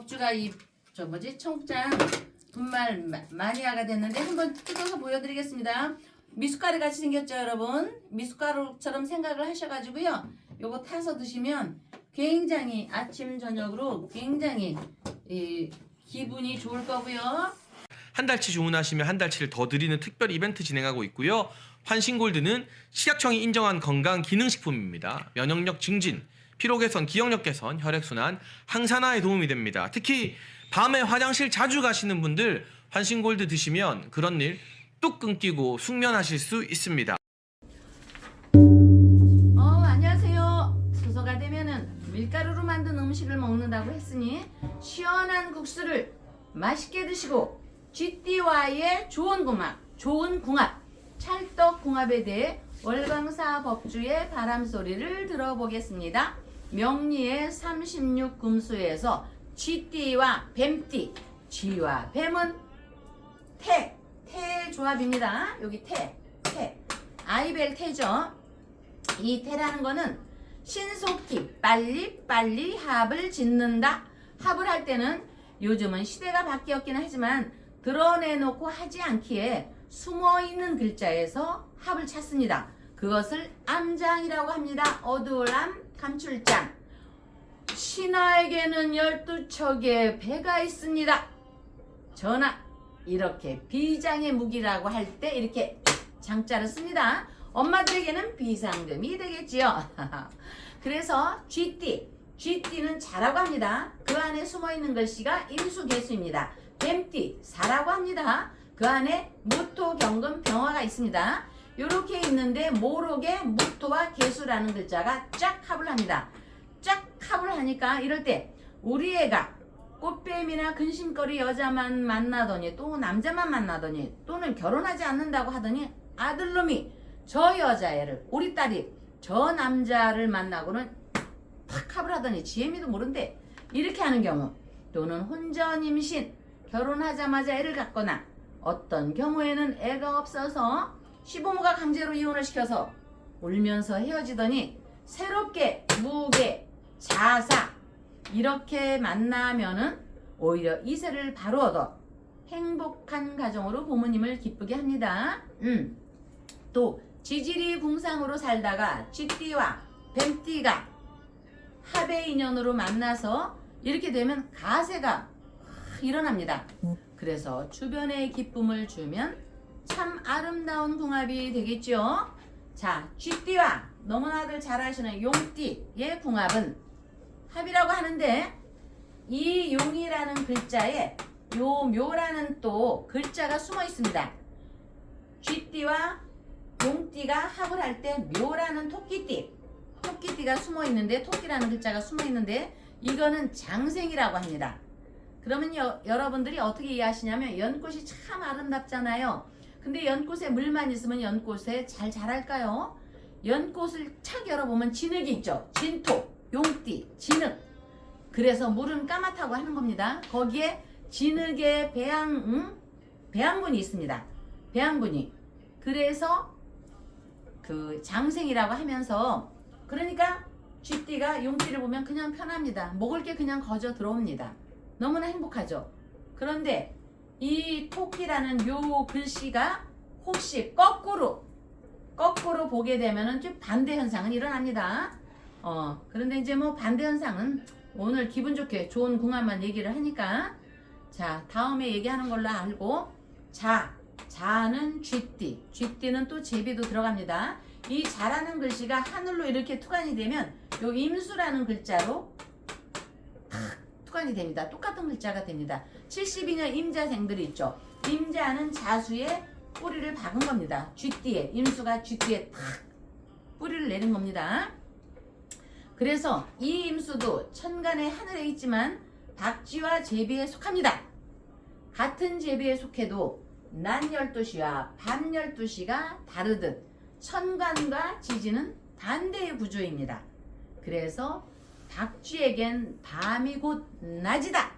법주가 청장 분말 마니아가 됐는데 한번 뜯어서 보여드리겠습니다. 미숫가루 같이 생겼죠, 여러분? 미숫가루처럼 생각을 하셔가지고요. 요거 타서 드시면 굉장히 아침 저녁으로 굉장히 기분이 좋을 거고요. 한 달치 주문하시면 한 달치를 더 드리는 특별 이벤트 진행하고 있고요. 환신골드는 식약청이 인정한 건강 기능식품입니다. 면역력 증진, 피로 개선, 기억력 개선, 혈액순환, 항산화에 도움이 됩니다. 특히 밤에 화장실 자주 가시는 분들 환신골드 드시면 그런 일 뚝 끊기고 숙면하실 수 있습니다. 안녕하세요. 수서가 되면은 밀가루로 만든 음식을 먹는다고 했으니 시원한 국수를 맛있게 드시고 GTY의 좋은 궁합, 찰떡궁합에 대해 월광사 법주의 바람소리를 들어보겠습니다. 명리의 36금수에서 쥐띠와 뱀띠, 쥐와 뱀은 태 조합입니다. 여기 태, 아이벨 태죠. 이 태라는 거는 신속히 빨리 합을 짓는다. 합을 할 때는 요즘은 시대가 바뀌었기는 하지만 드러내놓고 하지 않기에 숨어있는 글자에서 합을 찾습니다. 그것을 암장이라고 합니다. 어두울 암, 감출장. 신하에게는 12척의 배가 있습니다. 전하, 이렇게 비장의 무기라고 할 때 이렇게 장자를 씁니다. 엄마들에게는 비상금이 되겠지요. 그래서 쥐띠는 자라고 합니다. 그 안에 숨어있는 글씨가 임수개수입니다. 뱀띠, 사라고 합니다. 그 안에 무토, 경금, 병화가 있습니다. 이렇게 있는데 모록에 무토와 개수라는 글자가 쫙 합을 합니다. 쫙 합을 하니까 이럴 때 우리 애가 꽃뱀이나 근심거리 여자만 만나더니 또 남자만 만나더니 또는 결혼하지 않는다고 하더니 아들놈이 저 여자애를, 우리 딸이 저 남자를 만나고는 팍 합을 하더니 지혜미도 모른대. 이렇게 하는 경우, 또는 혼전 임신, 결혼하자마자 애를 갖거나 어떤 경우에는 애가 없어서 시부모가 강제로 이혼을 시켜서 울면서 헤어지더니 새롭게 무계, 자사 이렇게 만나면은 오히려 이세를 바로 얻어 행복한 가정으로 부모님을 기쁘게 합니다. 또 지지리 궁상으로 살다가 쥐띠와 뱀띠가 합의 인연으로 만나서 이렇게 되면 가세가 일어납니다. 그래서 주변에 기쁨을 주면 참 아름다운 궁합이 되겠죠. 자, 쥐띠와 너무나들 잘 아시는 용띠의 궁합은 합이라고 하는데 이 용이라는 글자에 요 묘라는 또 글자가 숨어 있습니다. 쥐띠와 용띠가 합을 할 때 묘라는 토끼띠가 숨어 있는데, 토끼라는 글자가 숨어 있는데 이거는 장생이라고 합니다. 그러면 여러분들이 어떻게 이해하시냐면 연꽃이 참 아름답잖아요. 근데 연꽃에 물만 있으면 연꽃에 잘 자랄까요? 연꽃을 착 열어보면 진흙이 있죠. 진토, 용띠, 진흙. 그래서 물은 까맣다고 하는 겁니다. 거기에 진흙에 배양분이 있습니다. 배양분이. 그래서 그 장생이라고 하면서, 그러니까 쥐띠가 용띠를 보면 그냥 편합니다. 먹을 게 그냥 거저 들어옵니다. 너무나 행복하죠. 그런데 이 토끼라는 요 글씨가 혹시 거꾸로 보게 되면은 좀 반대 현상은 일어납니다. 그런데 이제 뭐 반대 현상은 오늘 기분 좋게 좋은 궁합만 얘기를 하니까, 자, 다음에 얘기하는 걸로 알고, 자는 쥐띠는 또 제비도 들어갑니다. 이 자라는 글씨가 하늘로 이렇게 투간이 되면 요 임수라는 글자로 투간이 됩니다. 똑같은 글자가 됩니다. 72년 임자생들이 있죠. 임자는 자수에 뿌리를 박은 겁니다. 쥐띠에, 임수가 쥐띠에 탁 뿌리를 내린 겁니다. 그래서 이 임수도 천간의 하늘에 있지만 박쥐와 제비에 속합니다. 같은 제비에 속해도 낮 12시와 밤 12시가 다르듯 천간과 지지는 반대의 구조입니다. 그래서 박쥐에겐 밤이 곧 낮이다.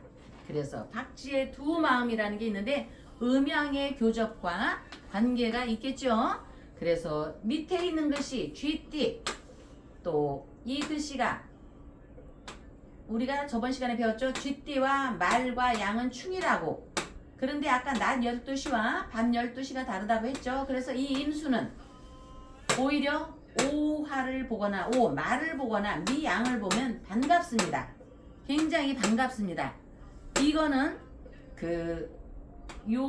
그래서 박쥐의 두 마음이라는 게 있는데 음양의 교접과 관계가 있겠죠. 그래서 밑에 있는 글씨 쥐띠, 또 이 글씨가 우리가 저번 시간에 배웠죠. 쥐띠와 말과 양은 충이라고. 그런데 아까 낮 12시와 밤 12시가 다르다고 했죠. 그래서 이 임수는 오히려 오화를 보거나 말을 보거나 미양을 보면 반갑습니다. 굉장히 반갑습니다. 이거는 요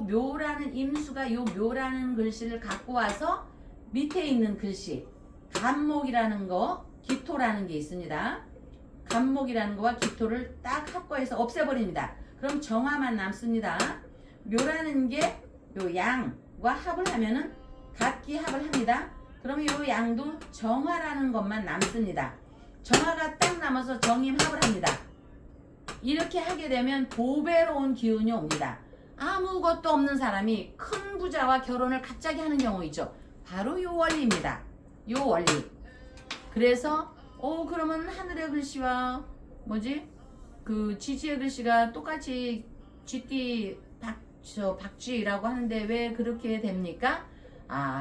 묘라는 임수가 요 묘라는 글씨를 갖고 와서 밑에 있는 글씨 간목이라는 거, 기토라는 게 있습니다. 간목이라는 거와 기토를 딱 합거해서 없애버립니다. 그럼 정화만 남습니다. 묘라는 게 요 양과 합을 하면은 같기 합을 합니다. 그러면 요 양도 정화라는 것만 남습니다. 정화가 딱 남아서 정임합을 합니다. 이렇게 하게 되면 보배로운 기운이 옵니다. 아무것도 없는 사람이 큰 부자와 결혼을 갑자기 하는 경우 있죠. 바로 요 원리입니다. 요 원리. 그래서 그러면 하늘의 글씨와 그 지지의 글씨가 똑같이 쥐띠 박쥐라고 하는데 왜 그렇게 됩니까?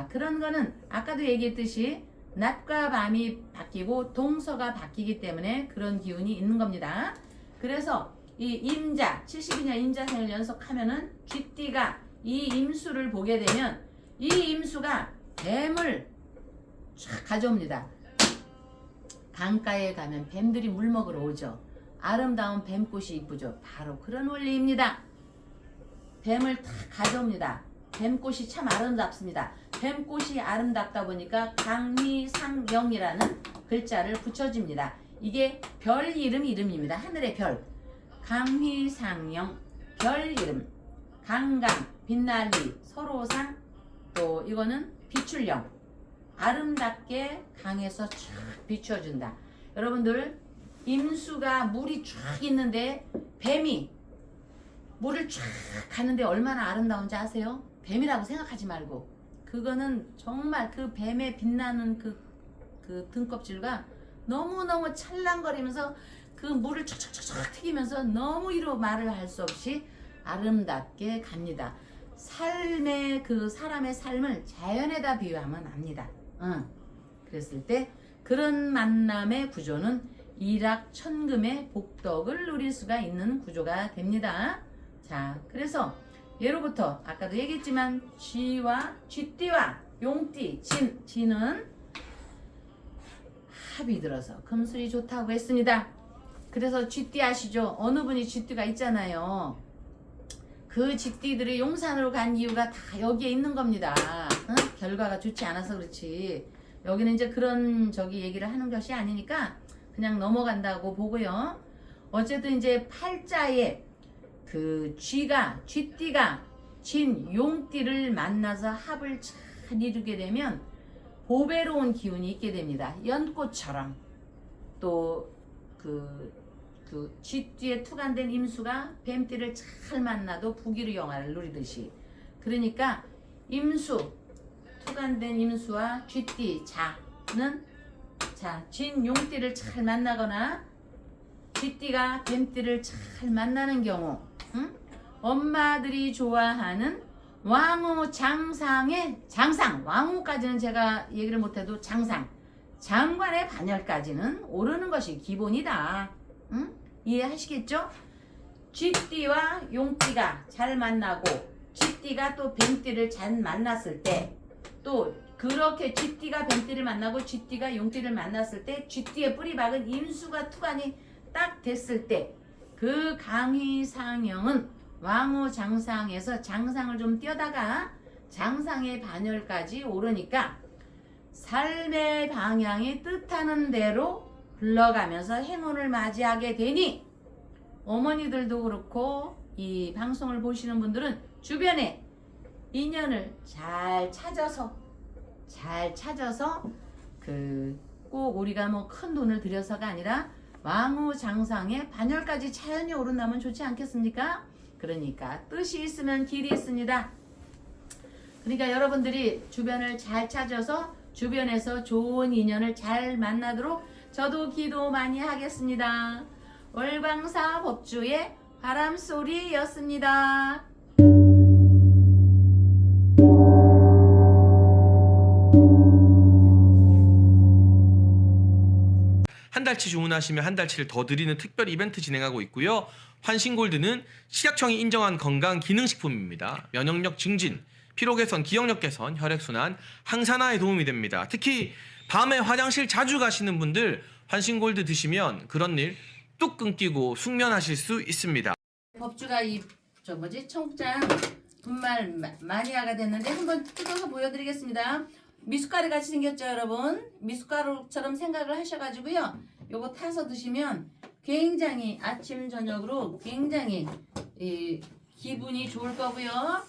그런 거는 아까도 얘기했듯이 낮과 밤이 바뀌고 동서가 바뀌기 때문에 그런 기운이 있는 겁니다. 그래서 이 임자 72년 임자생을 연속하면은 쥐띠가 이 임수를 보게 되면 이 임수가 뱀을 쫙 가져옵니다. 강가에 가면 뱀들이 물 먹으러 오죠. 아름다운 뱀꽃이 이쁘죠. 바로 그런 원리입니다. 뱀을 다 가져옵니다. 뱀꽃이 참 아름답습니다. 뱀꽃이 아름답다 보니까 강미상영이라는 글자를 붙여줍니다. 이게 별 이름입니다. 하늘의 별. 강미상영, 별 이름. 강강, 빛날리, 서로상, 또 이거는 비출령. 아름답게 강에서 쫙 비춰준다. 여러분들 임수가 물이 쫙 있는데 뱀이 물을 쫙 가는데 얼마나 아름다운지 아세요? 뱀이라고 생각하지 말고 그거는 정말 그 뱀의 빛나는 그 등껍질과 너무너무 찰랑거리면서 그 물을 촥촥촥 튀기면서 너무 이로 말을 할 수 없이 아름답게 갑니다. 삶의 사람의 삶을 자연에다 비유하면 압니다. 그랬을 때 그런 만남의 구조는 일확천금의 복덕을 누릴 수가 있는 구조가 됩니다. 자, 그래서 예로부터 아까도 얘기했지만 쥐띠와 용띠, 진은 합이 들어서 금술이 좋다고 했습니다. 그래서 쥐띠 아시죠? 어느 분이 쥐띠가 있잖아요. 그 쥐띠들이 용산으로 간 이유가 다 여기에 있는 겁니다. 결과가 좋지 않아서 그렇지. 여기는 이제 그런 얘기를 하는 것이 아니니까 그냥 넘어간다고 보고요. 어쨌든 이제 팔자에 쥐띠가 용띠를 만나서 합을 잘 이루게 되면 보배로운 기운이 있게 됩니다. 연꽃처럼 또 쥐띠에 투간된 임수가 뱀띠를 잘 만나도 부귀로 영화를 누리듯이. 그러니까 투간된 임수와 쥐띠 자는 진용띠를 잘 만나거나 쥐띠가 뱀띠를 잘 만나는 경우, 엄마들이 좋아하는 왕후 장상의 왕후까지는 제가 얘기를 못해도 장관의 반열까지는 오르는 것이 기본이다. 이해하시겠죠? 쥐띠와 용띠가 잘 만나고 쥐띠가 또 뱀띠를 잘 만났을 때, 또 그렇게 쥐띠가 뱀띠를 만나고 쥐띠가 용띠를 만났을 때 쥐띠의 뿌리 박은 임수가 투간이 딱 됐을 때 그 강희상형은 왕후 장상에서 장상을 좀 뛰어다가 장상의 반열까지 오르니까 삶의 방향이 뜻하는 대로 흘러가면서 행운을 맞이하게 되니, 어머니들도 그렇고 이 방송을 보시는 분들은 주변에 인연을 잘 찾아서 꼭 우리가 큰 돈을 들여서가 아니라 왕후 장상의 반열까지 자연히 오른다면 좋지 않겠습니까? 그러니까 뜻이 있으면 길이 있습니다. 그러니까 여러분들이 주변을 잘 찾아서 주변에서 좋은 인연을 잘 만나도록 저도 기도 많이 하겠습니다. 월광사 법주의 바람소리였습니다. 한 달치 주문하시면 한 달치를 더 드리는 특별 이벤트 진행하고 있고요. 환신골드는 식약청이 인정한 건강 기능식품입니다. 면역력 증진, 피로 개선, 기억력 개선, 혈액순환, 항산화에 도움이 됩니다. 특히 밤에 화장실 자주 가시는 분들 환신골드 드시면 그런 일 뚝 끊기고 숙면하실 수 있습니다. 법주가 청국장 분말 마니아가 됐는데 한번 뜯어서 보여드리겠습니다. 미숫가루 같이 생겼죠, 여러분? 미숫가루처럼 생각을 하셔가지고요. 요거 타서 드시면 굉장히 아침 저녁으로 굉장히 기분이 좋을 거고요.